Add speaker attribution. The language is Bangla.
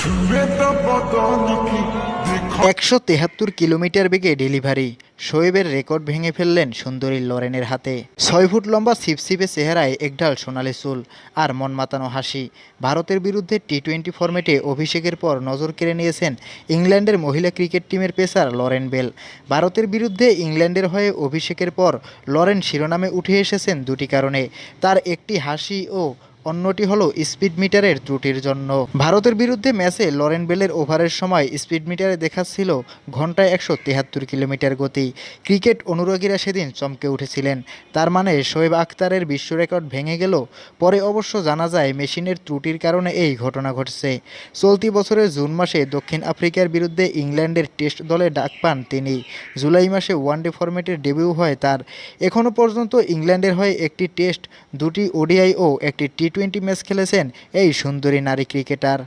Speaker 1: 173 কিলোমিটার বেগে ডেলিভারি, শোয়েবের রেকর্ড ভেঙে ফেললেন সুন্দরী লরেনের হাতে। 6 ফুট লম্বা ছিপছিপে চেহারায় একঢাল সোনালি চুল আর মন মাতানো হাসি। ভারতের বিরুদ্ধে টি-20 ফরম্যাটে অভিষেকের পর নজর কেড়ে নিয়েছেন ইংল্যান্ডের মহিলা ক্রিকেট টিমের পেসার লরেন বেল। ভারতের বিরুদ্ধে ইংল্যান্ডের হয়ে অভিষেকের পর লরেন শিরোনামে উঠে এসেছেন দুটি কারণে। তার একটি হাসি ও অন্যটি হলো স্পিড মিটারের ত্রুটির জন্য। ভারতের বিরুদ্ধে ম্যাচে লরেন বেলের ওভারের সময় স্পিড মিটারে দেখাচ্ছিল ঘন্টায় 173 কিলোমিটার গতি। ক্রিকেট অনুরাগীরা সেদিন চমকে উঠেছিলেন। তার মানে শোয়েব আখতারের বিশ্ব রেকর্ড ভেঙে গেল। পরে অবশ্য জানা যায় মেশিনের ত্রুটির কারণে এই ঘটনা ঘটছে। চলতি বছরের জুন মাসে দক্ষিণ আফ্রিকার বিরুদ্ধে ইংল্যান্ডের টেস্ট দলে ডাক পান তিনি। জুলাই মাসে ওয়ানডে ফরম্যাটের ডেবিউ হয় তার। এখনও পর্যন্ত ইংল্যান্ডের হয়ে একটি টেস্ট, দুটি ওডিআই ও একটি টি-20 ম্যাচ খেলেছেন এই সুন্দরী নারী ক্রিকেটার।